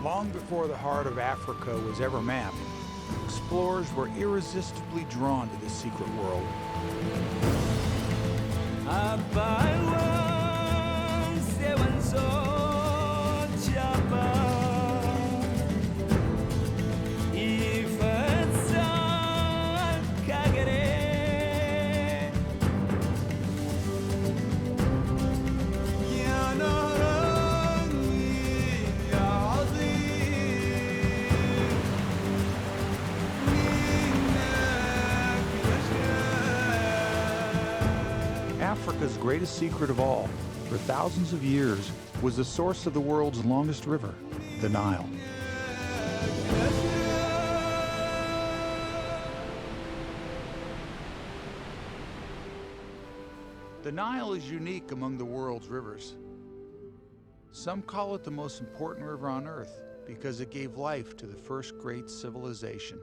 Long before the heart of Africa was ever mapped, explorers were irresistibly drawn to this secret world. Africa's greatest secret of all, for thousands of years, was the source of the world's longest river, the Nile. The Nile is unique among the world's rivers. Some call it the most important river on Earth because it gave life to the first great civilization.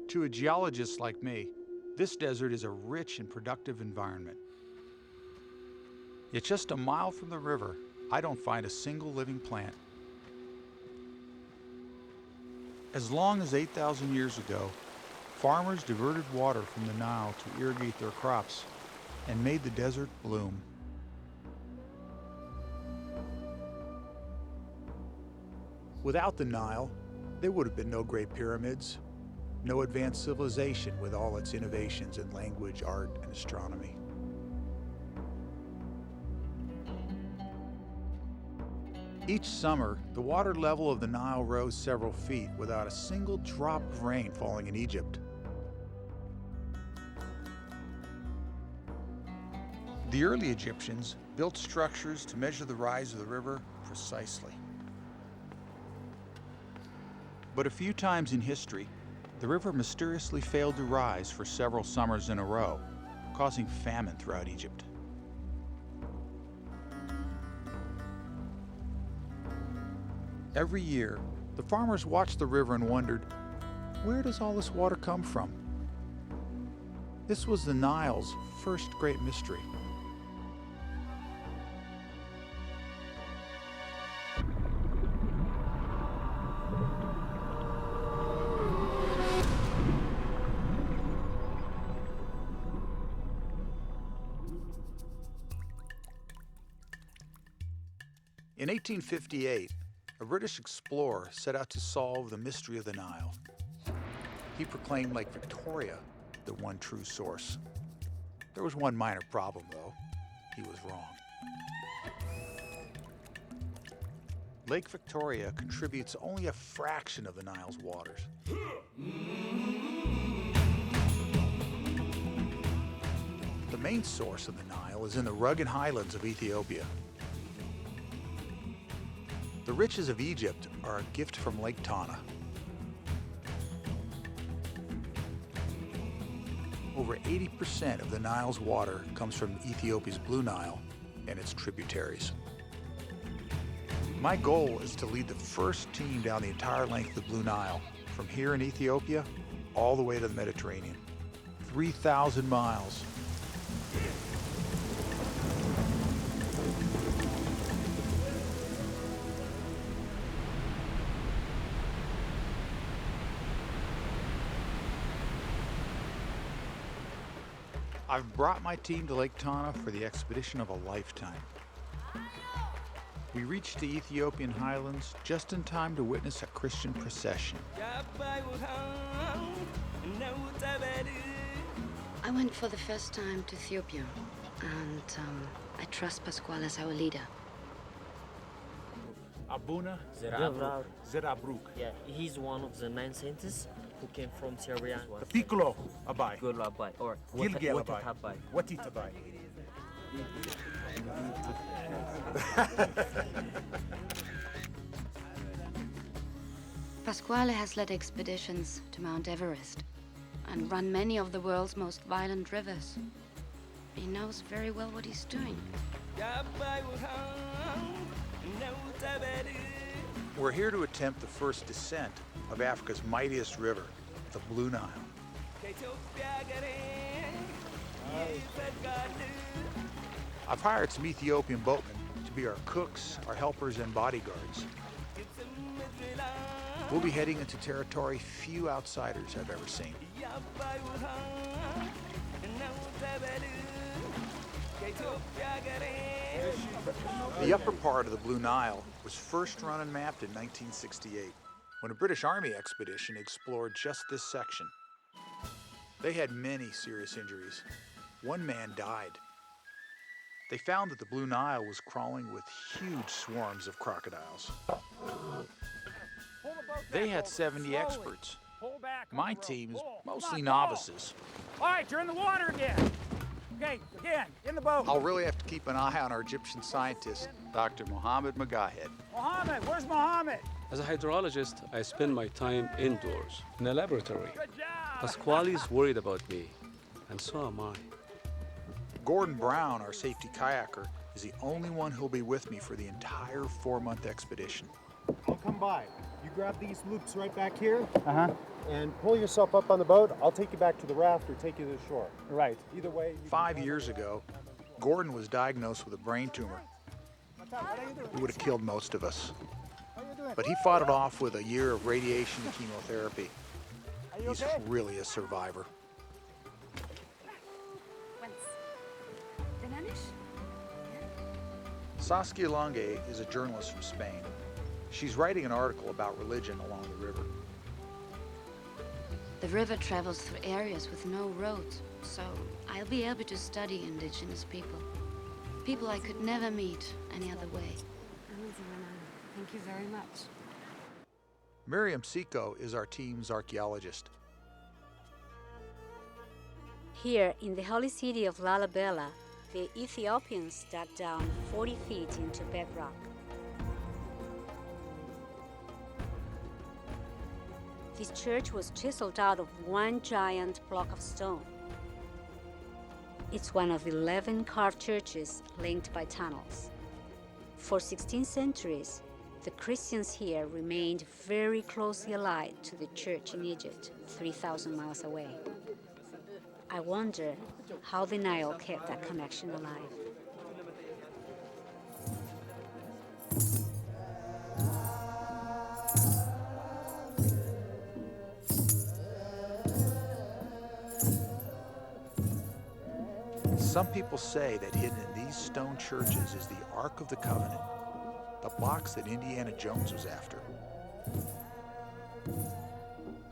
To a geologist like me, this desert is a rich and productive environment. Yet just a mile from the river, I don't find a single living plant. As long as 8,000 years ago, farmers diverted water from the Nile to irrigate their crops and made the desert bloom. Without the Nile, there would have been no Great Pyramids, no advanced civilization with all its innovations in language, art, and astronomy. Each summer, the water level of the Nile rose several feet without a single drop of rain falling in Egypt. The early Egyptians built structures to measure the rise of the river precisely. But a few times in history, the river mysteriously failed to rise for several summers in a row, causing famine throughout Egypt. Every year, the farmers watched the river and wondered, where does all this water come from? This was the Nile's first great mystery. In 1858, a British explorer set out to solve the mystery of the Nile. He proclaimed Lake Victoria the one true source. There was one minor problem, though. He was wrong. Lake Victoria contributes only a fraction of the Nile's waters. The main source of the Nile is in the rugged highlands of Ethiopia. The riches of Egypt are a gift from Lake Tana. Over 80% of the Nile's water comes from Ethiopia's Blue Nile and its tributaries. My goal is to lead the first team down the entire length of the Blue Nile, from here in Ethiopia all the way to the Mediterranean. 3,000 miles. I've brought my team to Lake Tana for the expedition of a lifetime. We reached the Ethiopian highlands just in time to witness a Christian procession. I went for the first time to Ethiopia, and I trust Pasquale as our leader. Abuna Zerabruk. Yeah, he's one of the 9 saints who came from Syria. Piccolo Abai. Golo Abai, or Gilgel Watit Abai. Abai. Watit Abai. Pasquale has led expeditions to Mount Everest and run many of the world's most violent rivers. He knows very well what he's doing. We're here to attempt the first descent of Africa's mightiest river, the Blue Nile. I've hired some Ethiopian boatmen to be our cooks, our helpers, and bodyguards. We'll be heading into territory few outsiders have ever seen. The upper part of the Blue Nile was first run and mapped in 1968, when a British Army expedition explored just this section. They had many serious injuries. One man died. They found that the Blue Nile was crawling with huge swarms of crocodiles. They had 70 experts. My team is mostly novices. All right, you're in the water again. Okay, again, in the boat. I'll really have to keep an eye on our Egyptian scientist, Dr. Mohammed Magahed. Mohammed, where's Mohammed? As a hydrologist, I spend my time indoors, in a laboratory. Good job. Pasquale is worried about me, and so am I. Gordon Brown, our safety kayaker, is the only one who'll be with me for the entire 4-month expedition. I'll come by. You grab these loops right back here, and pull yourself up on the boat. I'll take you back to the raft or take you to the shore. Right. Either way. 5 years ago, Gordon was diagnosed with a brain tumor. It would have killed most of us. But he fought it off with a year of radiation and chemotherapy. He's really a survivor. Saskia Lange is a journalist from Spain. She's writing an article about religion along the river. The river travels through areas with no roads, so I'll be able to study indigenous people. People I could never meet any other way. Thank you very much. Miriam Siko is our team's archaeologist. Here in the holy city of Lalibela, the Ethiopians dug down 40 feet into bedrock. This church was chiseled out of one giant block of stone. It's one of 11 carved churches linked by tunnels. For 16 centuries, the Christians here remained very closely allied to the church in Egypt, 3,000 miles away. I wonder how the Nile kept that connection alive. Some people say that hidden in these stone churches is the Ark of the Covenant, the box that Indiana Jones was after.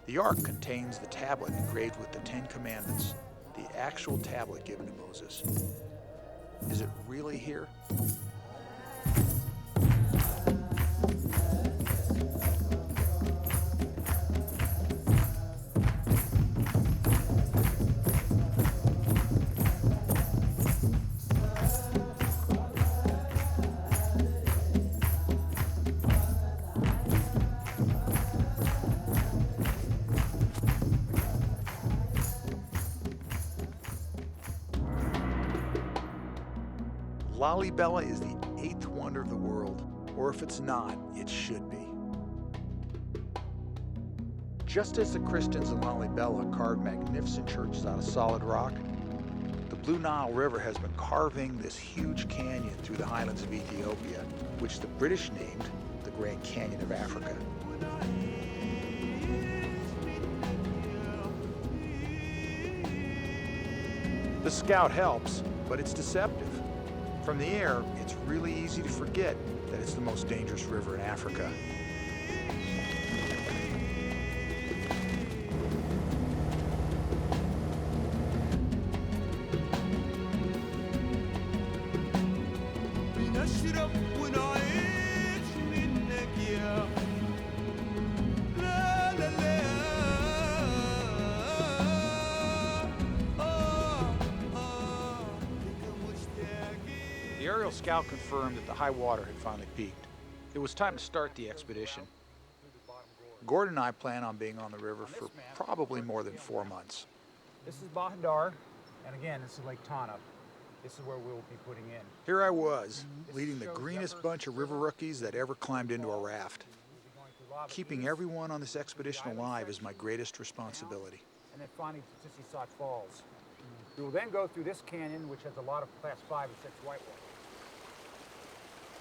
The Ark contains the tablet engraved with the 10 Commandments, the actual tablet given to Moses. Is it really here? Lalibela is the 8th wonder of the world, or if it's not, it should be. Just as the Christians in Lalibela carved magnificent churches out of solid rock, the Blue Nile River has been carving this huge canyon through the highlands of Ethiopia, which the British named the Grand Canyon of Africa. The Scout helps, but it's deceptive. From the air, it's really easy to forget that it's the most dangerous river in Africa. The aerial scout confirmed that the high water had finally peaked. It was time to start the expedition. Gordon and I plan on being on the river for probably more than 4 months. This is Bahadar, and again, this is Lake Tana. This is where we'll be putting in. Here I was, leading the greenest bunch of river rookies that ever climbed into a raft. Keeping everyone on this expedition alive is my greatest responsibility. And then finally to Sissisat Falls. We will then go through this canyon, which has a lot of class 5 and 6 whitewater.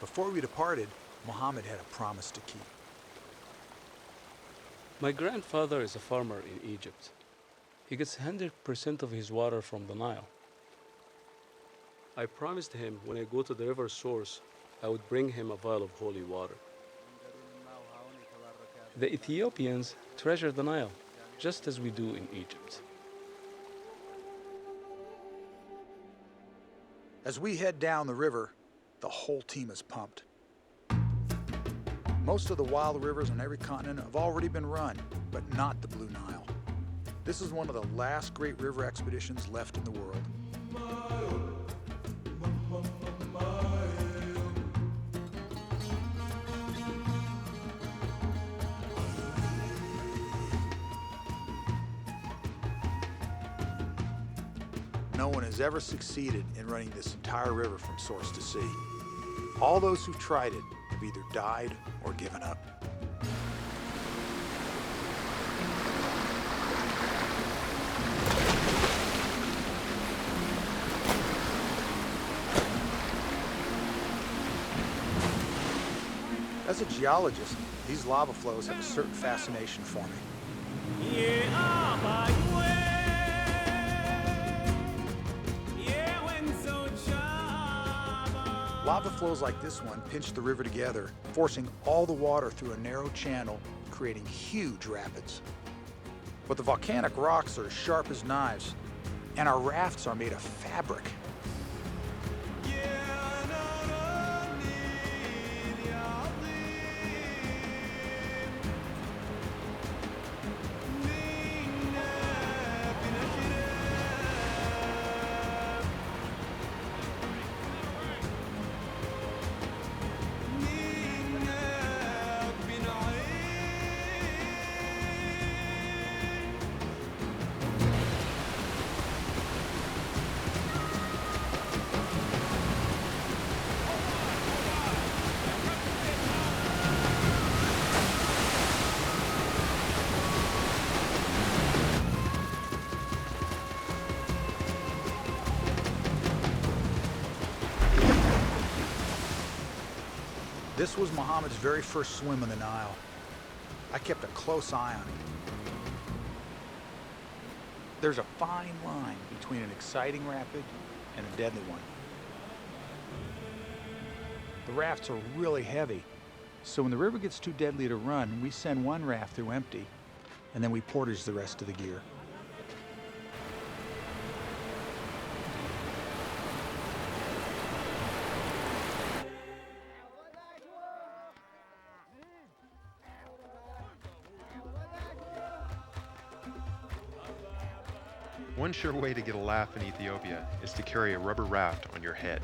Before we departed, Muhammad had a promise to keep. My grandfather is a farmer in Egypt. He gets 100% of his water from the Nile. I promised him when I go to the river source, I would bring him a vial of holy water. The Ethiopians treasure the Nile, just as we do in Egypt. As we head down the river, the whole team is pumped. Most of the wild rivers on every continent have already been run, but not the Blue Nile. This is one of the last great river expeditions left in the world. No one has ever succeeded in running this entire river from source to sea. All those who've tried it have either died or given up. As a geologist, these lava flows have a certain fascination for me. Lava flows like this one pinch the river together, forcing all the water through a narrow channel, creating huge rapids. But the volcanic rocks are as sharp as knives, and our rafts are made of fabric. This was Muhammad's very first swim in the Nile. I kept a close eye on him. There's a fine line between an exciting rapid and a deadly one. The rafts are really heavy, so when the river gets too deadly to run, we send one raft through empty, and then we portage the rest of the gear. One sure way to get a laugh in Ethiopia is to carry a rubber raft on your head.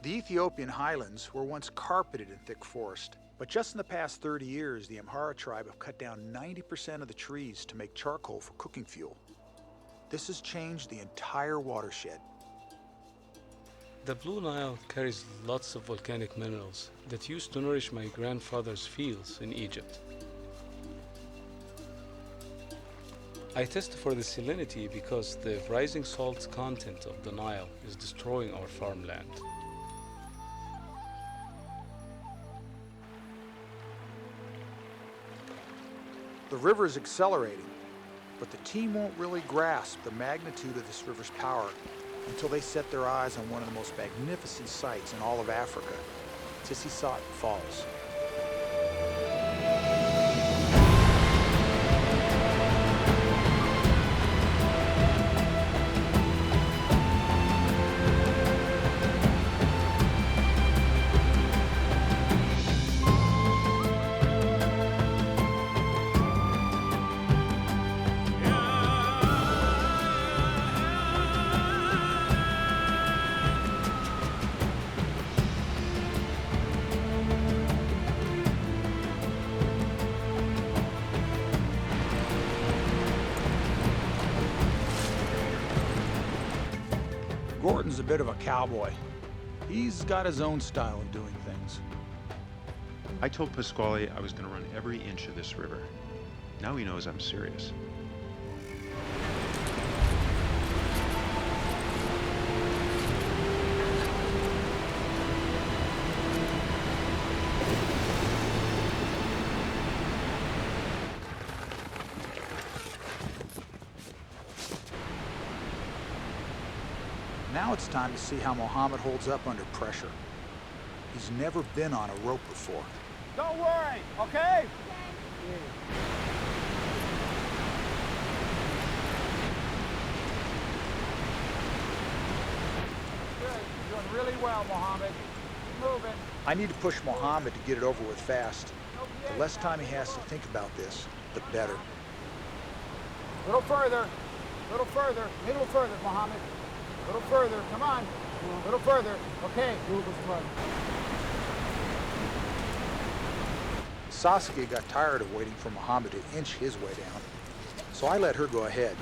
The Ethiopian highlands were once carpeted in thick forest, but just in the past 30 years, the Amhara tribe have cut down 90% of the trees to make charcoal for cooking fuel. This has changed the entire watershed. The Blue Nile carries lots of volcanic minerals that used to nourish my grandfather's fields in Egypt. I test for the salinity because the rising salt content of the Nile is destroying our farmland. The river is accelerating, but the team won't really grasp the magnitude of this river's power until they set their eyes on one of the most magnificent sights in all of Africa, Tissisat Falls. Gordon's a bit of a cowboy. He's got his own style of doing things. I told Pasquale I was going to run every inch of this river. Now he knows I'm serious. Now it's time to see how Mohammed holds up under pressure. He's never been on a rope before. Don't worry, okay? Good. You're doing really well, Mohammed. Keep moving. I need to push Mohammed to get it over with fast. The less time he has to think about this, the better. A little further, a little further, a little further, Mohammed. A little further, come on. A little further. Okay. Saskia got tired of waiting for Mohammed to inch his way down, so I let her go ahead.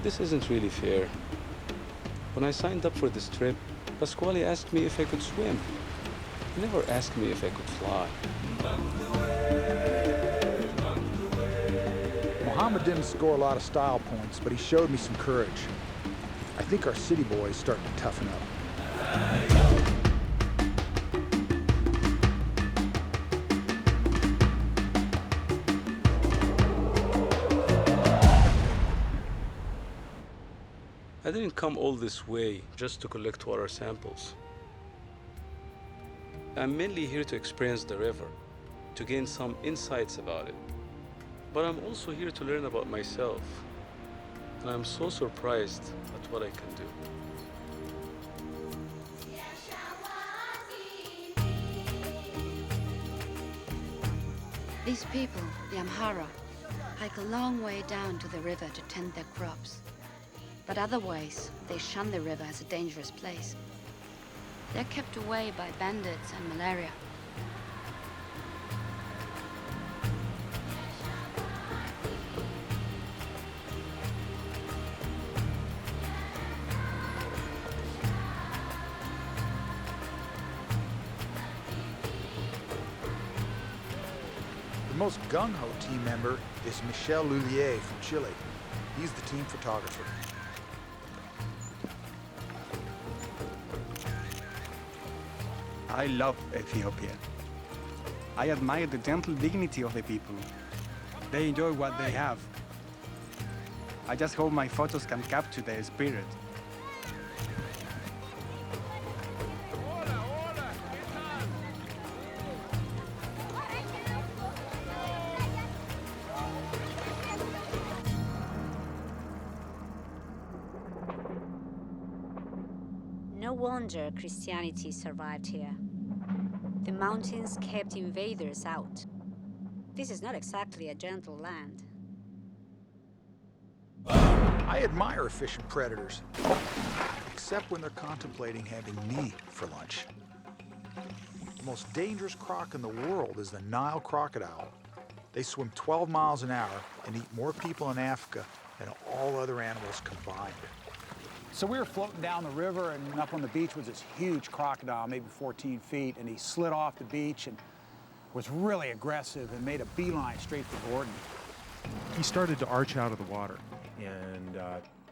This isn't really fair. When I signed up for this trip, Pasquale asked me if I could swim. He never asked me if I could fly. Mohammed didn't score a lot of style points, but he showed me some courage. I think our city boy is starting to toughen up. I didn't come all this way just to collect water samples. I'm mainly here to experience the river, to gain some insights about it. But I'm also here to learn about myself. And I'm so surprised at what I can do. These people, the Amhara, hike a long way down to the river to tend their crops. But otherwise, they shun the river as a dangerous place. They're kept away by bandits and malaria. The most gung-ho team member is Michel Lullier from Chile. He's the team photographer. I love Ethiopia. I admire the gentle dignity of the people. They enjoy what they have. I just hope my photos can capture their spirit. No wonder Christianity survived here. The mountains kept invaders out. This is not exactly a gentle land. I admire efficient predators, except when they're contemplating having me for lunch. The most dangerous croc in the world is the Nile crocodile. They swim 12 miles an hour and eat more people in Africa than all other animals combined. So we were floating down the river, and up on the beach was this huge crocodile, maybe 14 feet, and he slid off the beach and was really aggressive and made a beeline straight for Gordon. He started to arch out of the water, and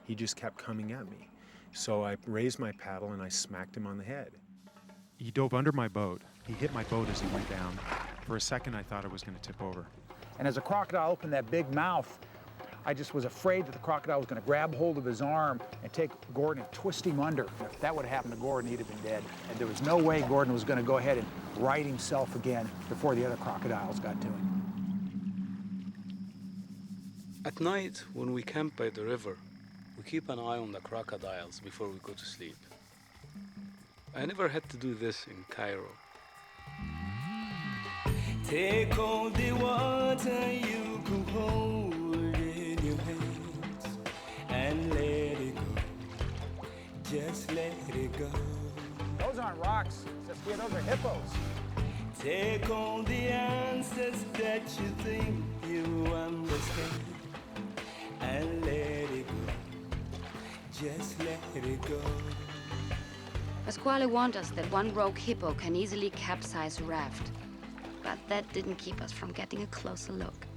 he just kept coming at me. So I raised my paddle and I smacked him on the head. He dove under my boat. He hit my boat as he went down. For a second, I thought I was going to tip over. And as the crocodile opened that big mouth, I just was afraid that the crocodile was going to grab hold of his arm and take Gordon and twist him under. If that would have happened to Gordon, he'd have been dead. And there was no way Gordon was going to go ahead and right himself again before the other crocodiles got to him. At night, when we camp by the river, we keep an eye on the crocodiles before we go to sleep. I never had to do this in Cairo. Take all the water you could hold in your hands and let it go. Just let it go. Those aren't rocks, Saskia, those are hippos. Take all the answers that you think you understand and let it go. Just let it go. Pasquale warned us that one rogue hippo can easily capsize a raft. But that didn't keep us from getting a closer look.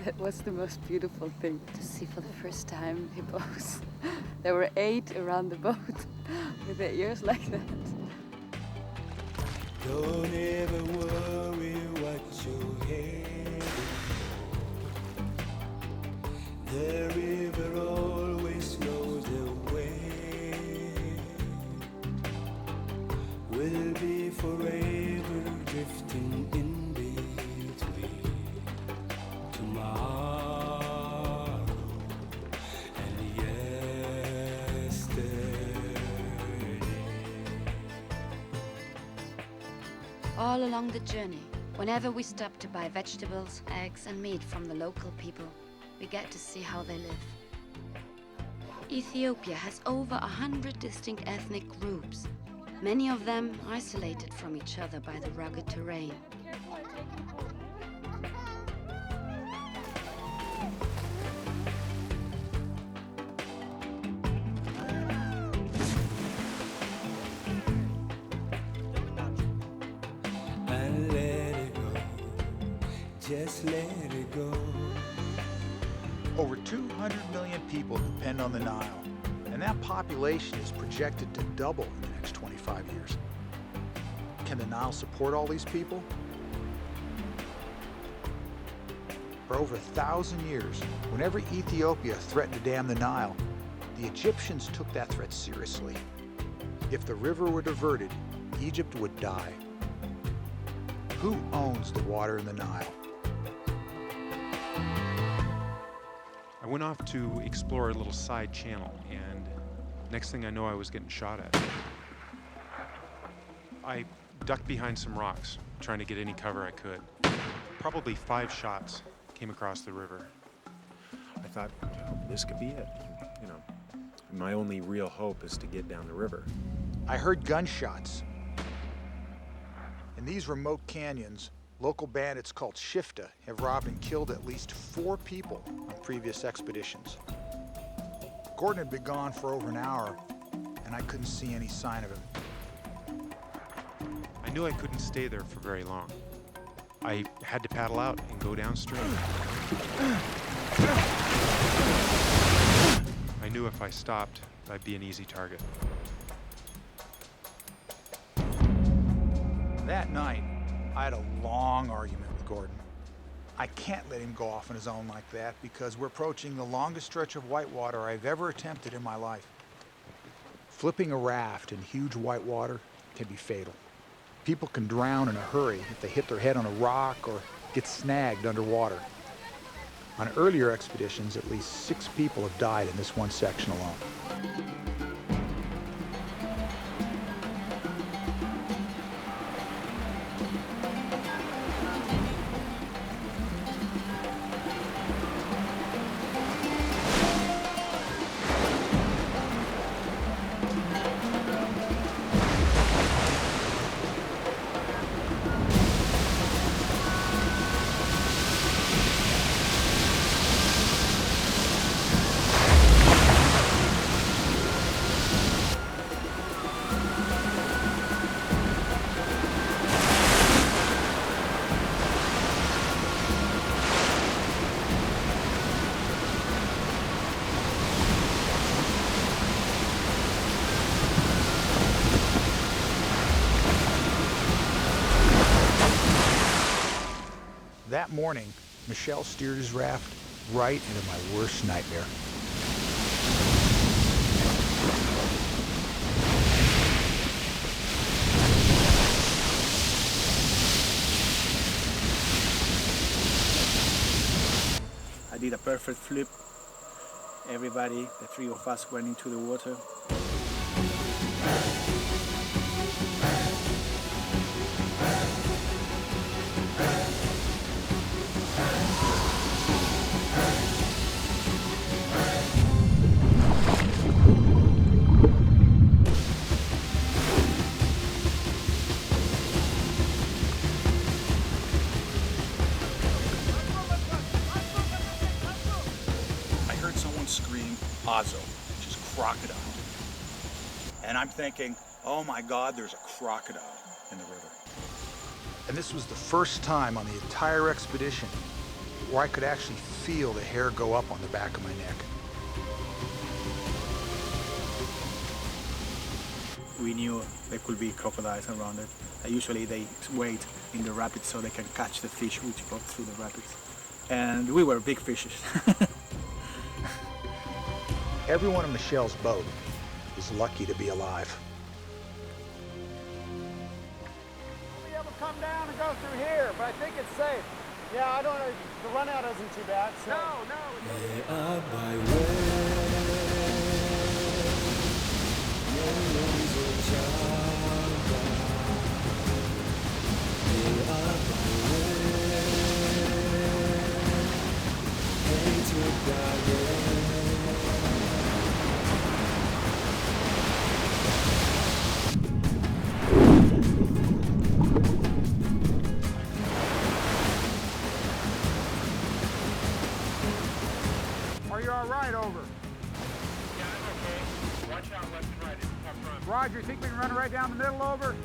That was the most beautiful thing, to see for the first time hippos. There were 8 around the boat with their ears like that. Don't ever worry what you're heading for. The river always knows the way. We'll be forever drifting in between tomorrow and yesterday. All along the journey, whenever we stop to buy vegetables, eggs, and meat from the local people, we get to see how they live. Ethiopia has over 100 distinct ethnic groups, many of them isolated from each other by the rugged terrain. And let it go, just let it go. Over 200 million people depend on the Nile, and that population is projected to double in the next 25 years. Can the Nile support all these people? For over 1,000 years, whenever Ethiopia threatened to dam the Nile, the Egyptians took that threat seriously. If the river were diverted, Egypt would die. Who owns the water in the Nile? I went off to explore a little side channel, and next thing I know, I was getting shot at. I ducked behind some rocks, trying to get any cover I could. Probably 5 shots came across the river. I thought, oh, this could be it. You know, my only real hope is to get down the river. I heard gunshots. In these remote canyons, local bandits called Shifta have robbed and killed at least 4 people on previous expeditions. Gordon had been gone for over an hour, and I couldn't see any sign of him. I knew I couldn't stay there for very long. I had to paddle out and go downstream. I knew if I stopped, I'd be an easy target. That night, I had a long argument with Gordon. I can't let him go off on his own like that because we're approaching the longest stretch of whitewater I've ever attempted in my life. Flipping a raft in huge whitewater can be fatal. People can drown in a hurry if they hit their head on a rock or get snagged underwater. On earlier expeditions, at least 6 people have died in this one section alone. That morning, Michel steered his raft right into my worst nightmare. I did a perfect flip. Everybody, the 3 of us, went into the water. Azo, which is crocodile. And I'm thinking, oh my God, there's a crocodile in the river. And this was the first time on the entire expedition where I could actually feel the hair go up on the back of my neck. We knew there could be crocodiles around it. Usually they wait in the rapids so they can catch the fish which go through the rapids. And we were big fishes. Everyone in Michelle's boat is lucky to be alive. We'll be able to come down and go through here, but I think it's safe. Yeah, I don't know. The run out isn't too bad. So. Are you all right over? Yeah, I'm okay. Watch out left and right. It's a tough run. Roger, you think we can run right down the middle over?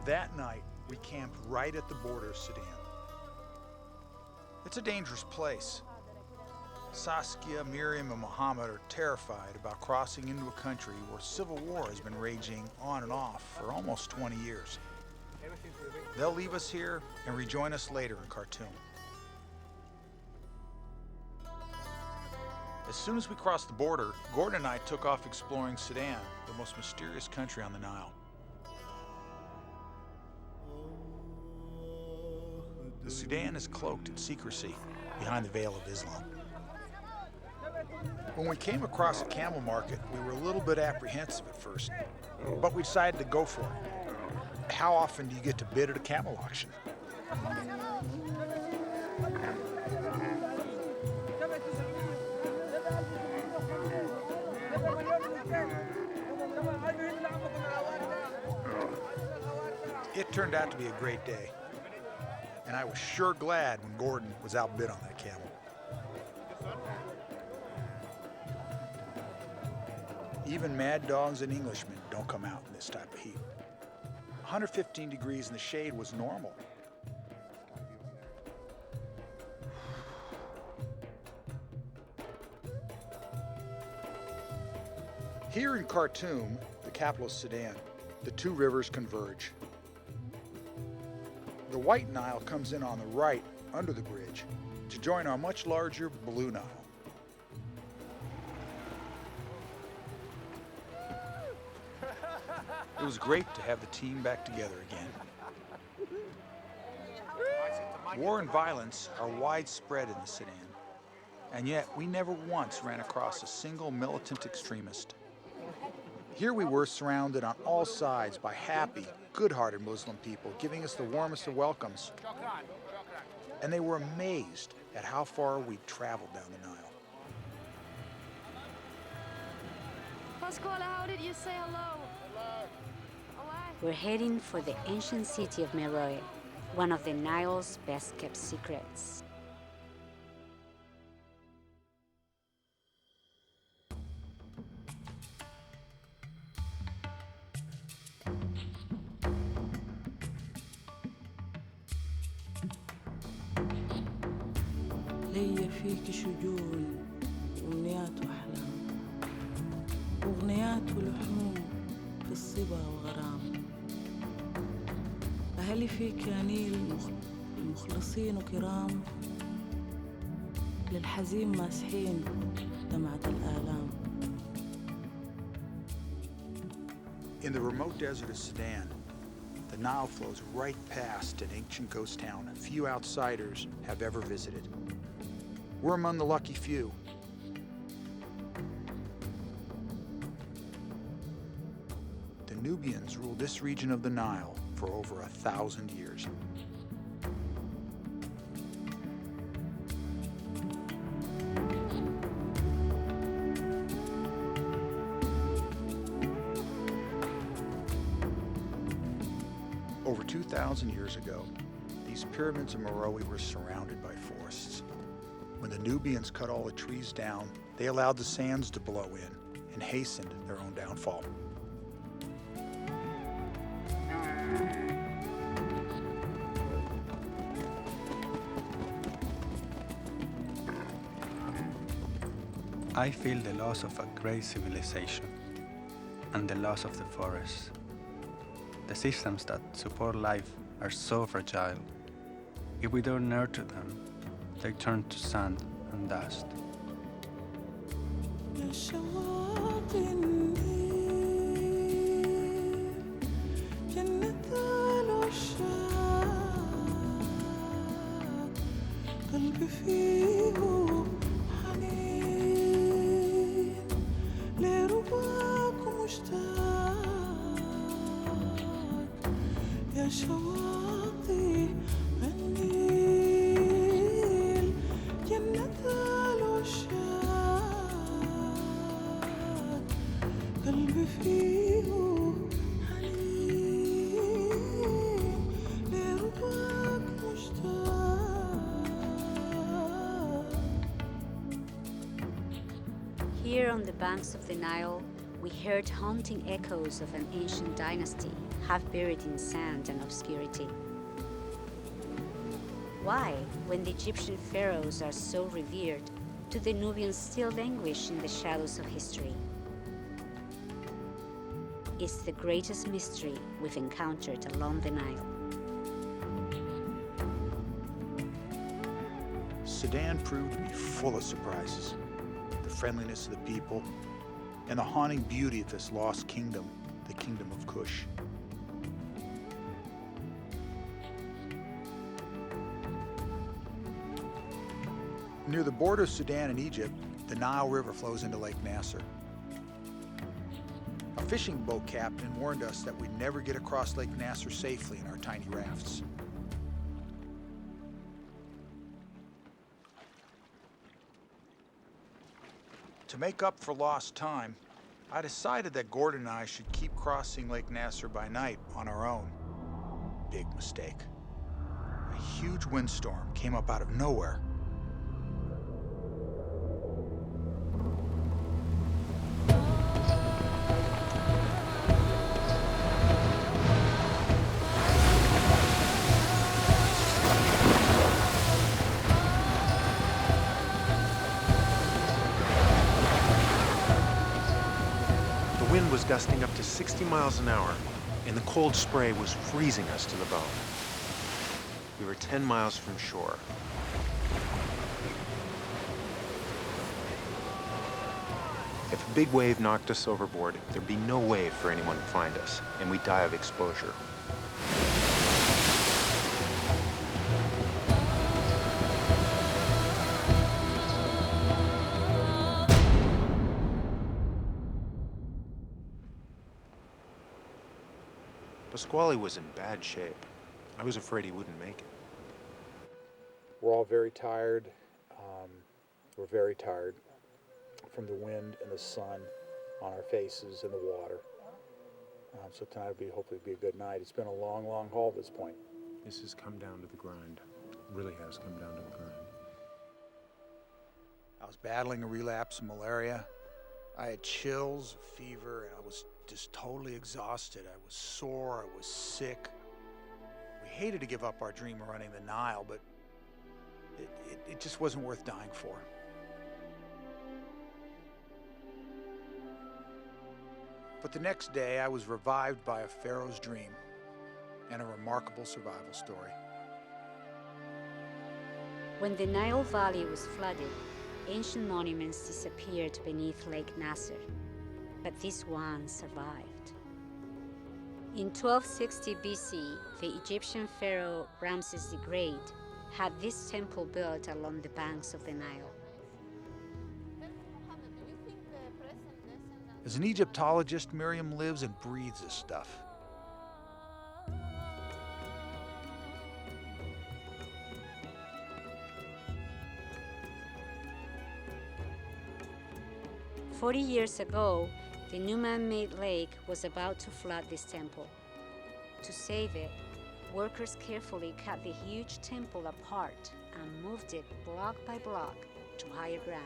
That night, we camped right at the border of Sudan. It's a dangerous place. Saskia, Miriam, and Muhammad are terrified about crossing into a country where civil war has been raging on and off for almost 20 years. They'll leave us here and rejoin us later in Khartoum. As soon as we crossed the border, Gordon and I took off exploring Sudan, the most mysterious country on the Nile. The Sudan is cloaked in secrecy behind the veil of Islam. When we came across a camel market, we were a little bit apprehensive at first, but we decided to go for it. How often do you get to bid at a camel auction? It turned out to be a great day. And I was sure glad when Gordon was outbid on that camel. Even mad dogs and Englishmen don't come out in this type of heat. 115 degrees in the shade was normal. Here in Khartoum, the capital of Sudan, the two rivers converge. The White Nile comes in on the right under the bridge to join our much larger Blue Nile. It was great to have the team back together again. War and violence are widespread in the Sudan, and yet we never once ran across a single militant extremist. Here we were surrounded on all sides by happy, good-hearted Muslim people giving us the warmest of welcomes. And they were amazed at how far we'd traveled down the Nile. Pasquale, how did you say hello? We're heading for the ancient city of Meroe, one of the Nile's best-kept secrets. ليا فيك شجون أمنيات وأحلام أغنيات ولحوم في الصبا وغرام أهلي فيك يا نيل مخلصين وكرام للحزين ماسحين دمعة الآلام. In the remote desert of Sudan, the Nile flows right past an ancient ghost town few outsiders have ever visited. We're among the lucky few. The Nubians ruled this region of the Nile for over 1,000 years. Over 2,000 years ago, these pyramids of Meroe were surrounded by forests. When the Nubians cut all the trees down, they allowed the sands to blow in and hastened their own downfall. I feel the loss of a great civilization and the loss of the forests. The systems that support life are so fragile. If we don't nurture them, they turn to sand and dust. يا شواطئ النيل جنة العشاق قلبي فيه حنين لرباك مشتاق يا شواطئ النيل جنة العشاق قلبي فيه حنين لرباك مشتاق. Here on the banks of the Nile, we heard haunting echoes of an ancient dynasty, half buried in sand and obscurity. Why, when the Egyptian pharaohs are so revered, do the Nubians still languish in the shadows of history? It's the greatest mystery we've encountered along the Nile. Sudan proved to be full of surprises. The friendliness of the people and the haunting beauty of this lost kingdom, the Kingdom of Kush. Near the border of Sudan and Egypt, the Nile River flows into Lake Nasser. A fishing boat captain warned us that we'd never get across Lake Nasser safely in our tiny rafts. To make up for lost time, I decided that Gordon and I should keep crossing Lake Nasser by night on our own. Big mistake. A huge windstorm came up out of nowhere. The wind was gusting up to 60 miles an hour, and the cold spray was freezing us to the bone. We were 10 miles from shore. If a big wave knocked us overboard, there'd be no way for anyone to find us, and we'd die of exposure. Pasquale was in bad shape. I was afraid he wouldn't make it. We're all very tired. We're very tired from the wind and the sun on our faces and the water. So tonight will hopefully be a good night. It's been a long, long haul at this point. This has come down to the grind. It really has come down to the grind. I was battling a relapse of malaria. I had chills, fever, and I was just totally exhausted. I was sore, I was sick. We hated to give up our dream of running the Nile, but it just wasn't worth dying for. But the next day, I was revived by a pharaoh's dream and a remarkable survival story. When the Nile Valley was flooded, ancient monuments disappeared beneath Lake Nasser, but this one survived. In 1260 BC, the Egyptian pharaoh Ramses the Great had this temple built along the banks of the Nile. As an Egyptologist, Miriam lives and breathes this stuff. 40 years ago, the new man-made lake was about to flood this temple. To save it, workers carefully cut the huge temple apart and moved it block by block to higher ground.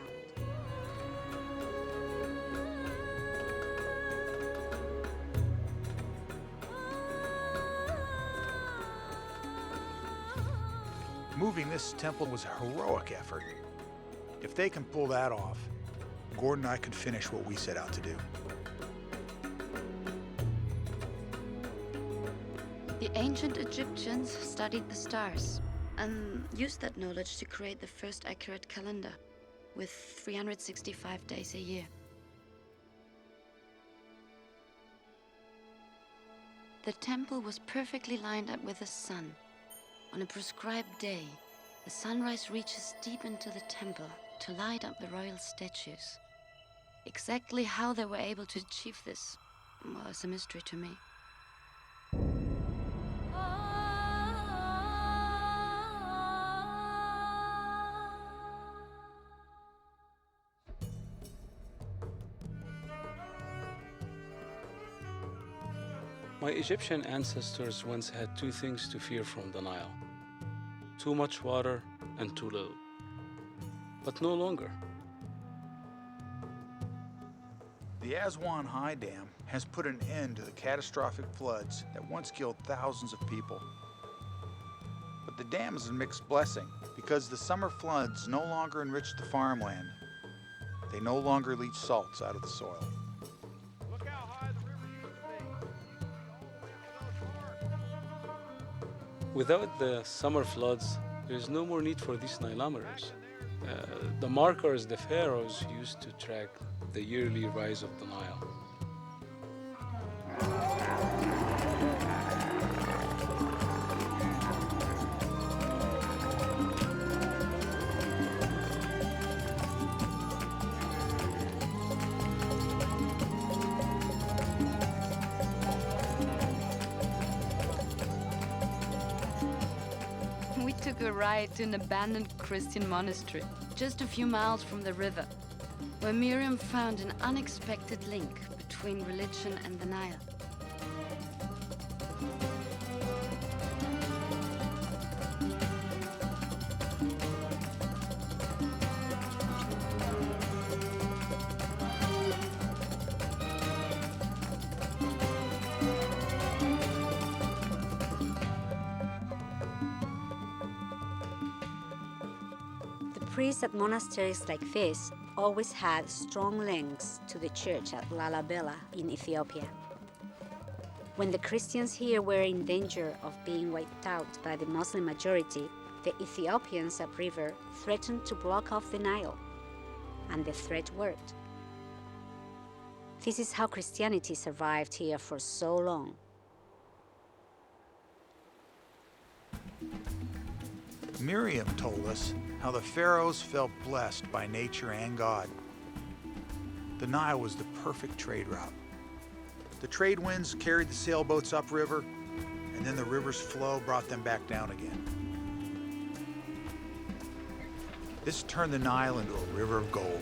Moving this temple was a heroic effort. If they can pull that off, Gordon and I could finish what we set out to do. The ancient Egyptians studied the stars and used that knowledge to create the first accurate calendar with 365 days a year. The temple was perfectly lined up with the sun. On a prescribed day, the sunrise reaches deep into the temple to light up the royal statues. Exactly how they were able to achieve this was a mystery to me. My Egyptian ancestors once had two things to fear from the Nile: too much water and too little. But no longer. The Aswan High Dam has put an end to the catastrophic floods that once killed thousands of people. But the dam is a mixed blessing because the summer floods no longer enrich the farmland. They no longer leach salts out of the soil. Look how high the river used to be. Without the summer floods, there's no more need for these Nilometers. The markers the pharaohs used to track the yearly rise of the Nile. We took a ride to an abandoned Christian monastery, just a few miles from the river, where Miriam found an unexpected link between religion and the Nile. Priests at monasteries like this always had strong links to the church at Lalibela in Ethiopia. When the Christians here were in danger of being wiped out by the Muslim majority, the Ethiopians upriver threatened to block off the Nile, and the threat worked. This is how Christianity survived here for so long. Miriam told us how the pharaohs felt blessed by nature and God. The Nile was the perfect trade route. The trade winds carried the sailboats upriver, and then the river's flow brought them back down again. This turned the Nile into a river of gold.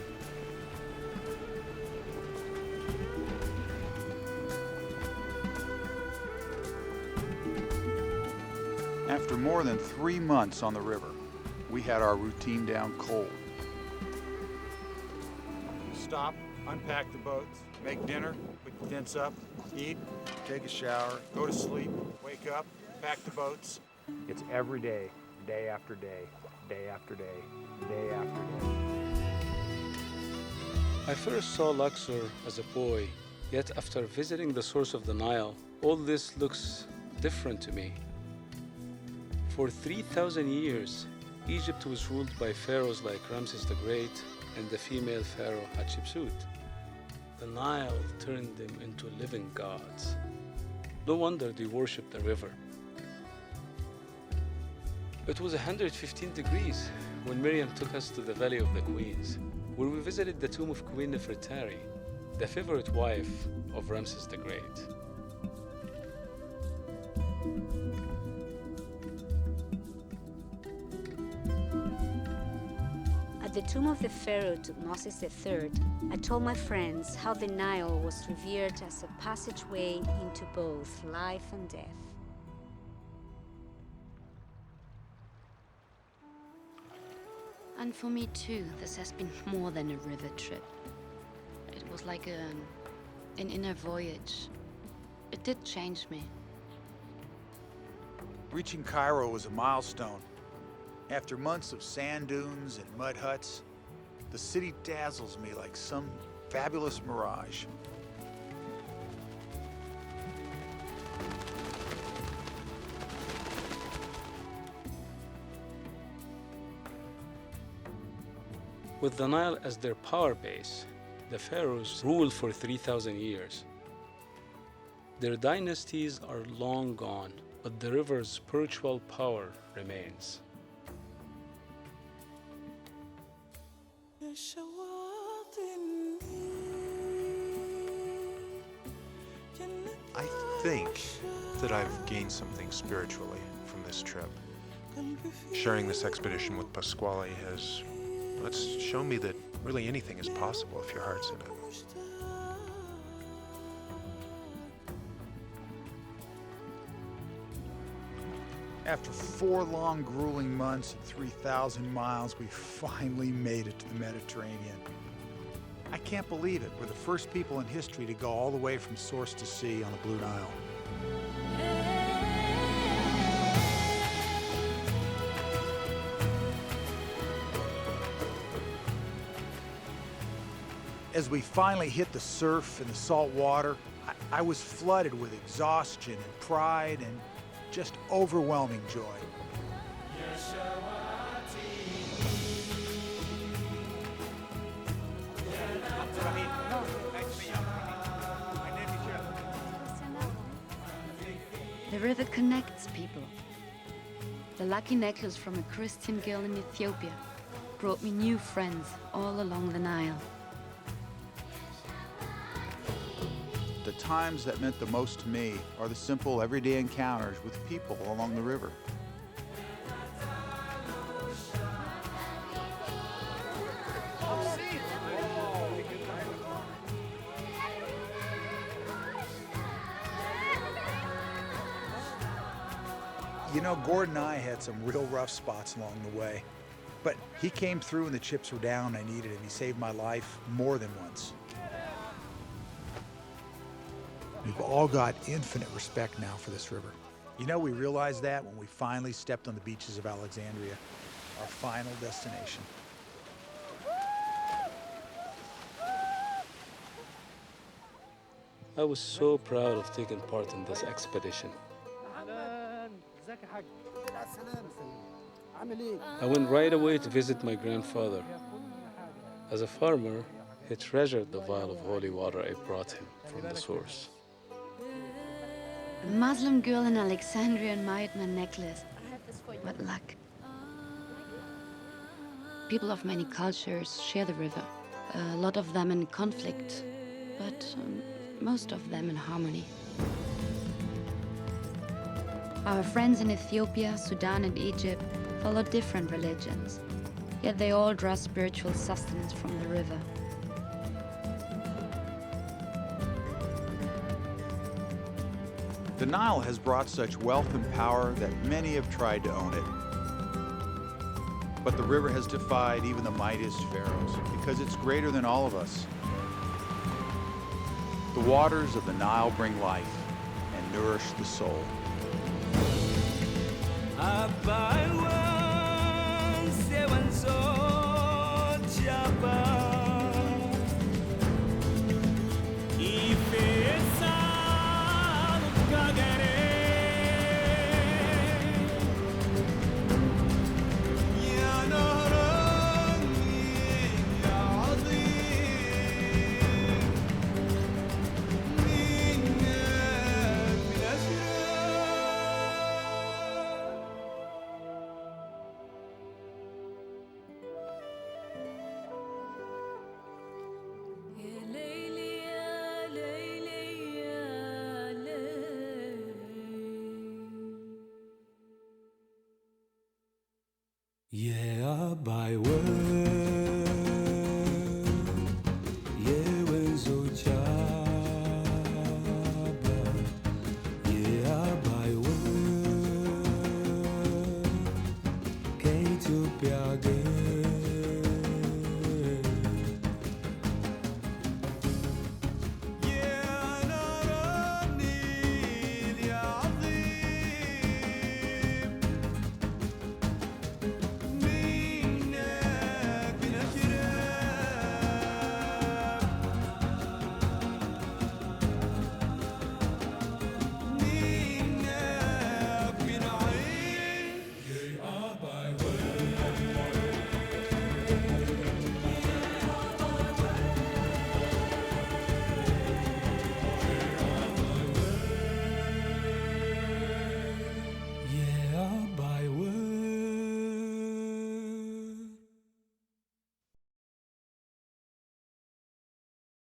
After more than 3 months on the river, we had our routine down cold. Stop, unpack the boats, make dinner, put the tents up, eat, take a shower, go to sleep, wake up, pack the boats. It's every day, day after day, day after day, day after day. I first saw Luxor as a boy, yet after visiting the source of the Nile, all this looks different to me. For 3,000 years, Egypt was ruled by pharaohs like Ramses the Great and the female pharaoh Hatshepsut. The Nile turned them into living gods. No wonder they worshipped the river. It was 115 degrees when Miriam took us to the Valley of the Queens, where we visited the tomb of Queen Nefertari, the favorite wife of Ramses the Great. At the tomb of the pharaoh Tutmosis III, I told my friends how the Nile was revered as a passageway into both life and death. And for me too, this has been more than a river trip. It was like an inner voyage. It did change me. Reaching Cairo was a milestone. After months of sand dunes and mud huts, the city dazzles me like some fabulous mirage. With the Nile as their power base, the pharaohs ruled for 3,000 years. Their dynasties are long gone, but the river's spiritual power remains. I think that I've gained something spiritually from this trip. Sharing this expedition with Pasquale has, it's shown me that really anything is possible if your heart's in it. After 4 long, grueling months and 3,000 miles, we finally made it to the Mediterranean. I can't believe it. We're the first people in history to go all the way from source to sea on the Blue Nile. As we finally hit the surf and the salt water, I was flooded with exhaustion and pride and just overwhelming joy. The river connects people. The lucky necklace from a Christian girl in Ethiopia brought me new friends all along the Nile. The times that meant the most to me are the simple, everyday encounters with people along the river. You know, Gordon and I had some real rough spots along the way, but he came through when the chips were down and I needed him. He saved my life more than once. We've all got infinite respect now for this river. You know, we realized that when we finally stepped on the beaches of Alexandria, our final destination. I was so proud of taking part in this expedition. I went right away to visit my grandfather. As a farmer, he treasured the vial of holy water I brought him from the source. A Muslim girl in Alexandria admired my necklace. What luck. People of many cultures share the river. A lot of them in conflict, but most of them in harmony. Our friends in Ethiopia, Sudan, and Egypt follow different religions, yet they all draw spiritual sustenance from the river. The Nile has brought such wealth and power that many have tried to own it. But the river has defied even the mightiest pharaohs because it's greater than all of us. The waters of the Nile bring life and nourish the soul. Yeah, by word